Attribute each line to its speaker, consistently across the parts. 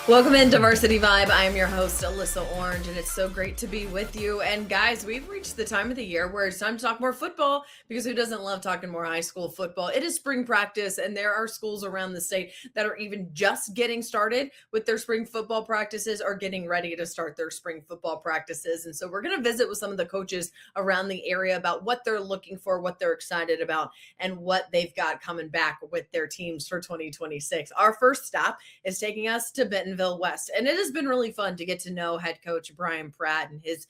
Speaker 1: Welcome into Varsity Vibe. I am your host, Alyssa Orange, and it's so great to be with you. And guys, we've reached the time of the year where it's time to talk more football, because who doesn't love talking more high school football? It is spring practice, and there are schools around the state that are even just getting started with their spring football practices or getting ready to start their spring football practices. And so we're going to visit with some of the coaches around the area about what they're looking for, what they're excited about, and what they've got coming back with their teams for 2026. Our first stop is taking us to Bentonville West. And it has been really fun to get to know head coach Bryan Pratt and his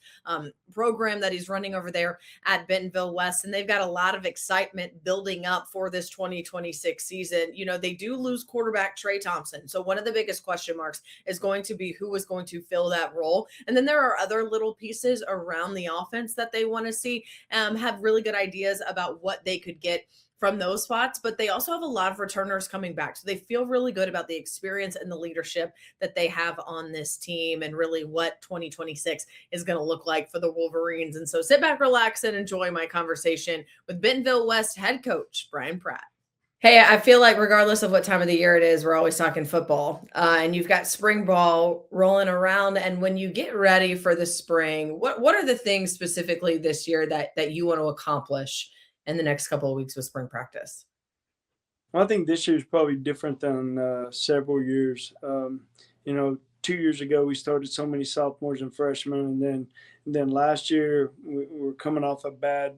Speaker 1: program that he's running over there at Bentonville West. And they've got a lot of excitement building up for this 2026 season. You know, they do lose quarterback Trey Thompson. So one of the biggest question marks is going to be who is going to fill that role. And then there are other little pieces around the offense that they want to see, have really good ideas about what they could get from those spots, but they also have a lot of returners coming back. So they feel really good about the experience and the leadership that they have on this team and really what 2026 is going to look like for the Wolverines. And so sit back, relax, and enjoy my conversation with Bentonville West head coach Bryan Pratt. Hey, I feel like regardless of what time of the year it is, we're always talking football. And you've got spring ball rolling around. And when you get ready for the spring, what are the things specifically this year that you want to accomplish in the next couple of weeks with spring practice?
Speaker 2: Well, I think this year is probably different than several years. 2 years ago we started so many sophomores and freshmen, and then last year we were coming off a bad,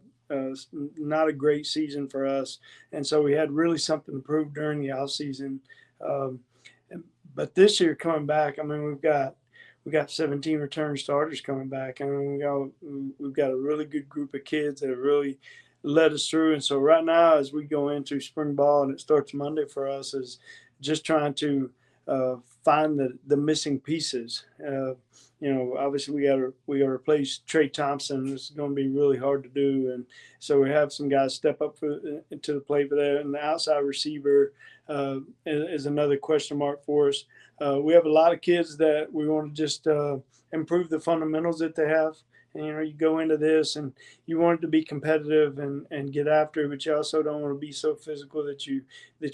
Speaker 2: not a great season for us, and so we had really something to prove during the off season. Um, but this year coming back, I mean, we got 17 return starters coming back. I mean, we've got a really good group of kids that have really led us through. And so right now, as we go into spring ball and it starts Monday for us, is just trying to find the missing pieces. Obviously we got to replace Trey Thompson. It's going to be really hard to do, and so we have some guys step up to the plate for that. And the outside receiver is another question mark for us. We have a lot of kids that we want to just improve the fundamentals that they have. And, you go into this and you want it to be competitive and get after it, but you also don't want to be so physical that you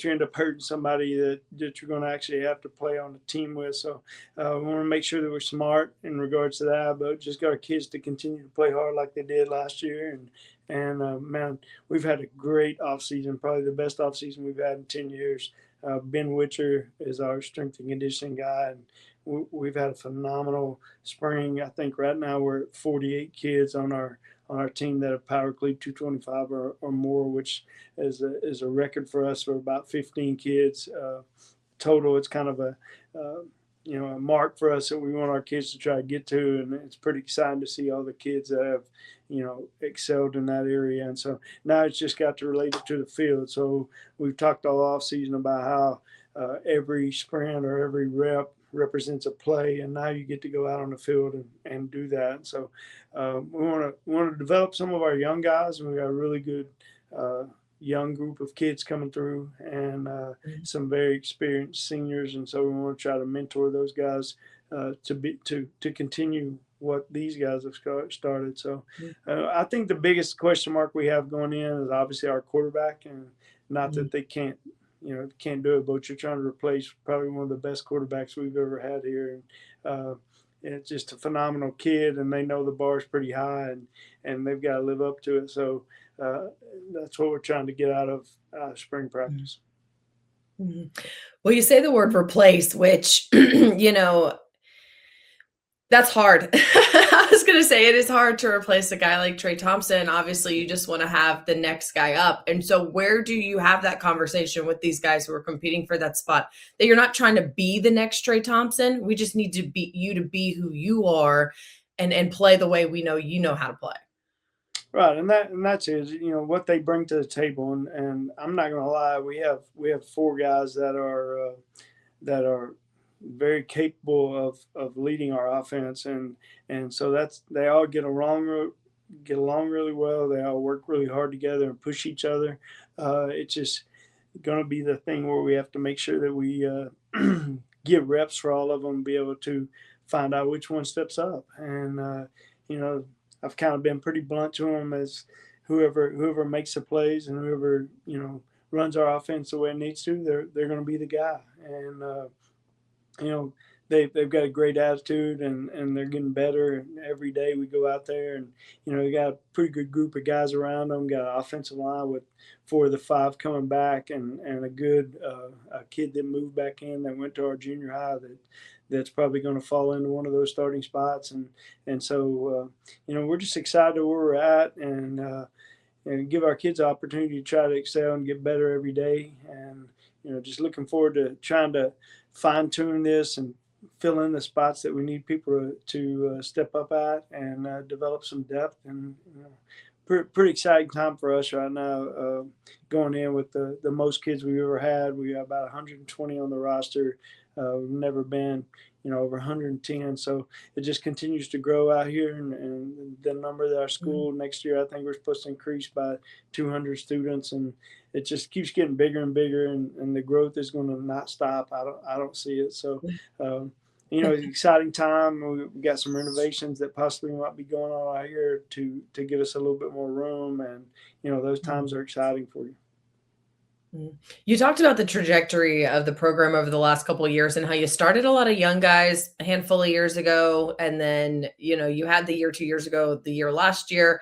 Speaker 2: end up hurting somebody that you're going to actually have to play on the team with. So we want to make sure that we're smart in regards to that, but just got our kids to continue to play hard like they did last year. And man, we've had a great offseason, probably the best offseason we've had in 10 years. Ben Witcher is our strength and conditioning guy, and we've had a phenomenal spring. I think right now we're at 48 kids on our team that have power cleat 225 or more, which is a record for us for about 15 kids total. It's kind of a mark for us that we want our kids to try to get to, and it's pretty exciting to see all the kids that have excelled in that area. And so now it's just got to relate it to the field. So we've talked all off season about how every sprint or every rep represents a play, and now you get to go out on the field and do that. And so we want to develop some of our young guys, and we got a really good young group of kids coming through, and some very experienced seniors. And so we want to try to mentor those guys to continue what these guys have started. So I think the biggest question mark we have going in is obviously our quarterback, and not that they can't do it, but you're trying to replace probably one of the best quarterbacks we've ever had here. And it's just a phenomenal kid, and they know the bar is pretty high, and they've got to live up to it. So that's what we're trying to get out of spring practice.
Speaker 1: Mm-hmm. Well, you say the word replace, which, that's hard. I was going to say it is hard to replace a guy like Trey Thompson. Obviously, you just want to have the next guy up. And so where do you have that conversation with these guys who are competing for that spot, that you're not trying to be the next Trey Thompson? We just need to be who you are and play the way we know how to play.
Speaker 2: Right, and that's it. What they bring to the table, and I'm not going to lie, we have four guys that are very capable of leading our offense, and so they all get along really well. They all work really hard together and push each other. It's just going to be the thing where we have to make sure that we give reps for all of them, be able to find out which one steps up. And I've kind of been pretty blunt to them as whoever makes the plays and whoever runs our offense the way it needs to, they're going to be the guy. And they've got a great attitude, and they're getting better. And every day we go out there, and we got a pretty good group of guys around them. Got an offensive line with 4 of the 5 coming back, and a good a kid that moved back in that went to our junior high that's probably going to fall into one of those starting spots. And so we're just excited where we're at, and give our kids the opportunity to try to excel and get better every day. And just looking forward to trying to fine tune this and fill in the spots that we need people to step up at, and develop some depth. And pretty exciting time for us right now, going in with the most kids we've ever had. We got about 120 on the roster. We've never been over 110. So it just continues to grow out here, and the number of our school next year, I think we're supposed to increase by 200 students, and it just keeps getting bigger and bigger, and the growth is going to not stop. I don't see it. So, it's an exciting time. We've got some renovations that possibly might be going on out here to get us a little bit more room, and those times are exciting for you.
Speaker 1: You talked about the trajectory of the program over the last couple of years and how you started a lot of young guys a handful of years ago. And then, you had the year 2 years ago, the year last year,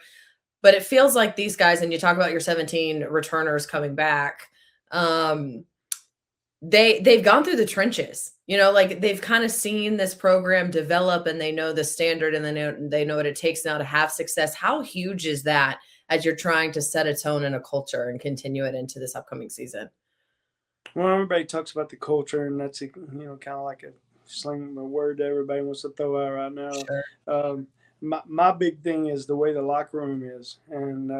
Speaker 1: but it feels like these guys, and you talk about your 17 returners coming back. They've gone through the trenches, like they've kind of seen this program develop, and they know the standard, and they know what it takes now to have success. How huge is that as you're trying to set a tone and a culture and continue it into this upcoming season?
Speaker 2: Well, everybody talks about the culture, and that's kind of like a slang word that everybody wants to throw out right now.
Speaker 1: Sure.
Speaker 2: My big thing is the way the locker room is, and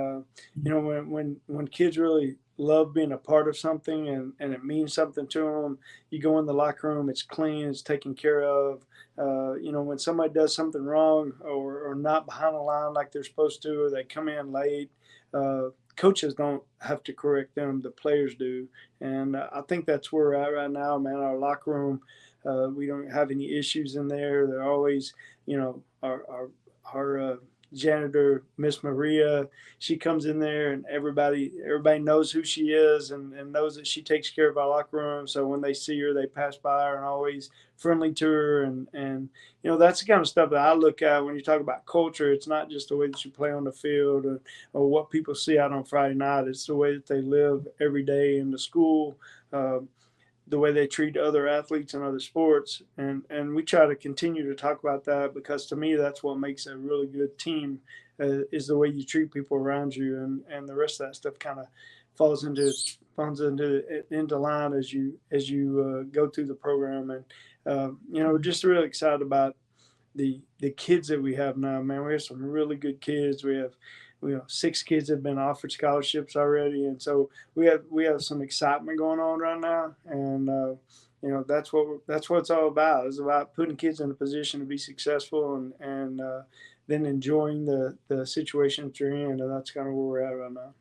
Speaker 2: when kids really love being a part of something, and it means something to them, you go in the locker room, it's clean, it's taken care of. When somebody does something wrong, or not behind the line like they're supposed to, or they come in late, coaches don't have to correct them, the players do. And I think that's where we're at right now, man. Our locker room, we don't have any issues in there. They're always, our janitor, Miss Maria, she comes in there, and everybody knows who she is, and knows that she takes care of our locker room. So when they see her, they pass by her and always friendly to her. And that's the kind of stuff that I look at when you talk about culture. It's not just the way that you play on the field, or what people see out on Friday night. It's the way that they live every day in the school, the way they treat other athletes and other sports. And we try to continue to talk about that, because to me, that's what makes a really good team, is the way you treat people around you. And the rest of that stuff kind of falls into line as you go through the program. And we're just really excited about the kids that we have now, man. We have some really good kids. We have 6 kids have been offered scholarships already, and so we have some excitement going on right now. And that's what it's all about. It's about putting kids in a position to be successful, and then enjoying the situation that you're in. And that's kind of where we're at right now.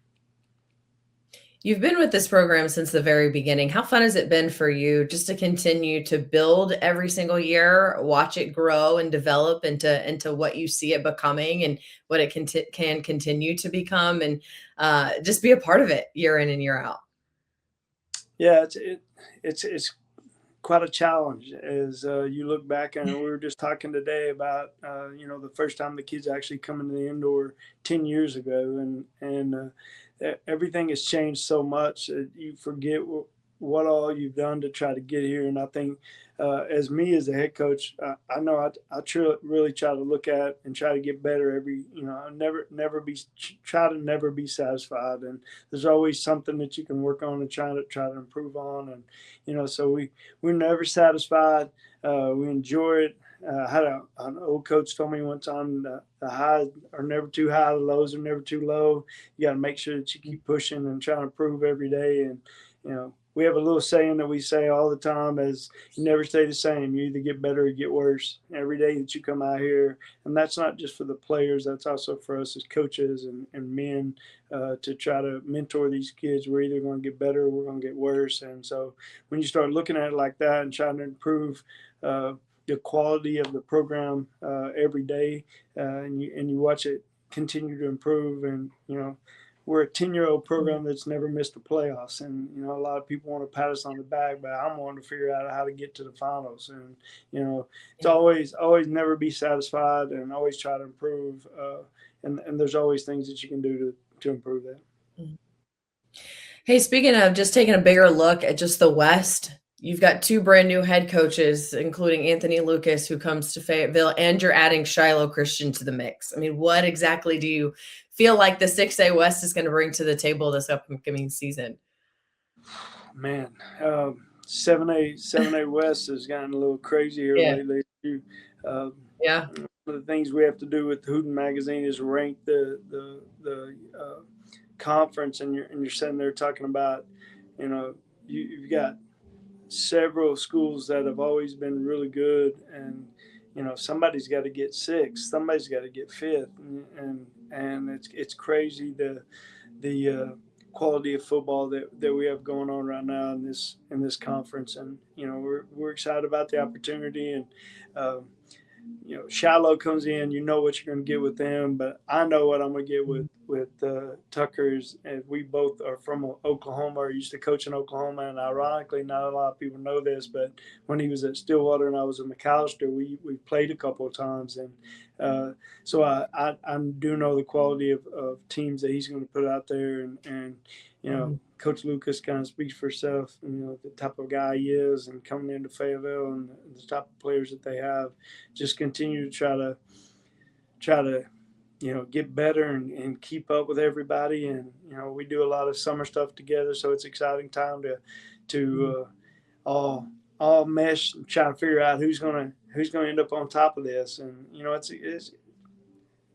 Speaker 1: You've been with this program since the very beginning. How fun has it been for you just to continue to build every single year, watch it grow and develop into what you see it becoming, and what it can continue to become, and just be a part of it year in and year out?
Speaker 2: Yeah, it's quite a challenge as you look back. And we were just talking today about the first time the kids actually come into the indoor 10 years ago, and everything has changed so much that you forget what all you've done to try to get here. And I think as me as a head coach, I know I really try to look at and try to get better every, I try to never be satisfied. And there's always something that you can work on and try to improve on. And, so we're never satisfied. We enjoy it. I had an old coach told me one time, the highs are never too high, the lows are never too low. You got to make sure that you keep pushing and trying to improve every day. And, we have a little saying that we say all the time, is you never stay the same. You either get better or get worse every day that you come out here. And that's not just for the players. That's also for us as coaches and men, to try to mentor these kids. We're either going to get better or we're going to get worse. And so when you start looking at it like that and trying to improve the quality of the program every day, and you watch it continue to improve. And we're a 10-year-old program that's never missed the playoffs, and a lot of people want to pat us on the back, but I'm wanting to figure out how to get to the finals, and it's always never be satisfied, and always try to improve, and there's always things that you can do to improve that.
Speaker 1: Hey, speaking of just taking a bigger look at just the West, you've got 2 brand new head coaches, including Anthony Lucas, who comes to Fayetteville, and you're adding Shiloh Christian to the mix. I mean, what exactly do you feel like the 6A West is going to bring to the table this upcoming season?
Speaker 2: Man, 7A West has gotten a little crazy here lately.
Speaker 1: Yeah.
Speaker 2: One of the things we have to do with the Hooten magazine is rank the conference, and you're sitting there talking about, you've got several schools that have always been really good, and somebody's got to get 6th, somebody's got to get 5th, and it's crazy the quality of football that we have going on right now in this conference, and we're excited about the opportunity, and Shiloh comes in, what you're going to get with them, but I know what I'm going to get with Tucker's, and we both are from Oklahoma, or used to coach in Oklahoma, and ironically, not a lot of people know this, but when he was at Stillwater and I was at McAllister, we played a couple of times, and so I do know the quality of teams that he's going to put out there, and Coach Lucas kind of speaks for himself, the type of guy he is, and coming into Fayetteville and the type of players that they have, just continue to try to get better and keep up with everybody. And, we do a lot of summer stuff together, so it's exciting time to all mesh and try to figure out who's going to end up on top of this. And, it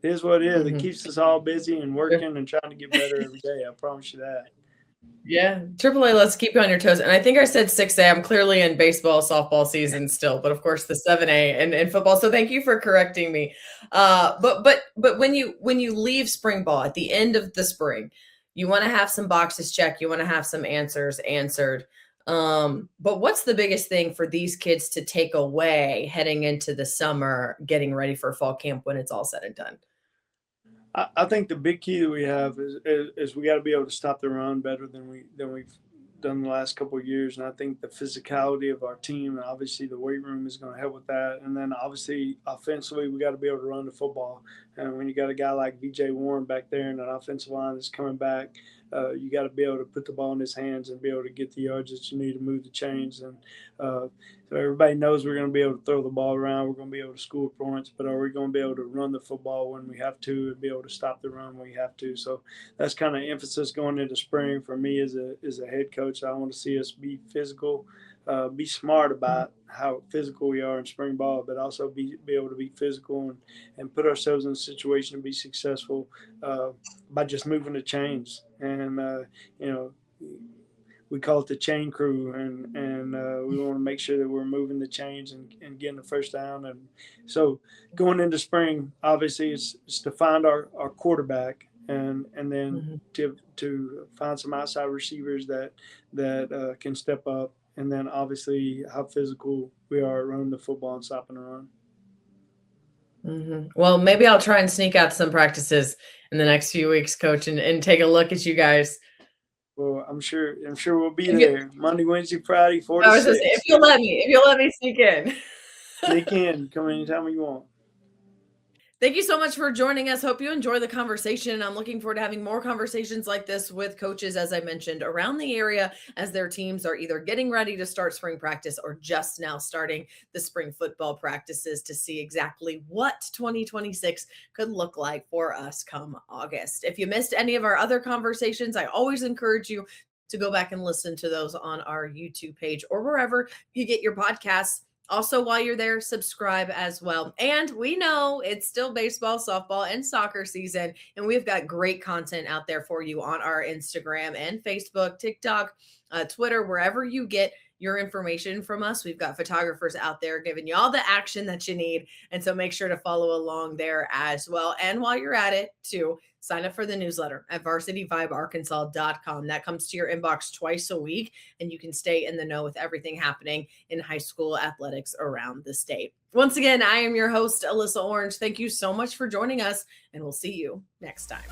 Speaker 2: is what it is. It keeps us all busy and working and trying to get better every day. I promise you that.
Speaker 1: Yeah. AAA, let's keep you on your toes. And I think I said 6A. I'm clearly in baseball, softball season still, but of course the 7A and football. So thank you for correcting me. But when you leave spring ball at the end of the spring, you want to have some boxes checked. You want to have some answers answered. But what's the biggest thing for these kids to take away heading into the summer, getting ready for fall camp when it's all said and done?
Speaker 2: I think the big key that we have is we got to be able to stop the run better than we've done the last couple of years, and I think the physicality of our team, and obviously the weight room, is going to help with that. And then obviously offensively, we got to be able to run the football. And when you got a guy like B.J. Warren back there and an offensive line that's coming back, you got to be able to put the ball in his hands and be able to get the yards that you need to move the chains. And so everybody knows we're going to be able to throw the ball around. We're going to be able to score points, but are we going to be able to run the football when we have to and be able to stop the run when we have to? So that's kind of emphasis going into spring for me as a head coach. I want to see us be physical, be smart about how physical we are in spring ball, but also be able to be physical and put ourselves in a situation to be successful by just moving the chains. And, we call it the chain crew, and we want to make sure that we're moving the chains and getting the first down. And so going into spring, obviously it's to find our quarterback, and then to find some outside receivers that can step up, and then obviously how physical we are at running the football and stopping the run.
Speaker 1: Well, maybe I'll try and sneak out some practices in the next few weeks, Coach, and take a look at you guys.
Speaker 2: Well, I'm sure we'll be there Monday, Wednesday, Friday, 4 to 6.
Speaker 1: If you'll let me sneak in.
Speaker 2: Sneak in. Come anytime you want.
Speaker 1: Thank you so much for joining us. Hope you enjoy the conversation. I'm looking forward to having more conversations like this with coaches, as I mentioned, around the area as their teams are either getting ready to start spring practice or just now starting the spring football practices to see exactly what 2026 could look like for us come August. If you missed any of our other conversations, I always encourage you to go back and listen to those on our YouTube page or wherever you get your podcasts. Also, while you're there, subscribe as well. And we know it's still baseball, softball, and soccer season, and we've got great content out there for you on our Instagram and Facebook, TikTok, Twitter, wherever you get your information from us. We've got photographers out there giving you all the action that you need. And so make sure to follow along there as well. And while you're at it, too, sign up for the newsletter at varsityvibearkansas.com. That comes to your inbox twice a week, and you can stay in the know with everything happening in high school athletics around the state. Once again, I am your host, Alyssa Orange. Thank you so much for joining us, and we'll see you next time.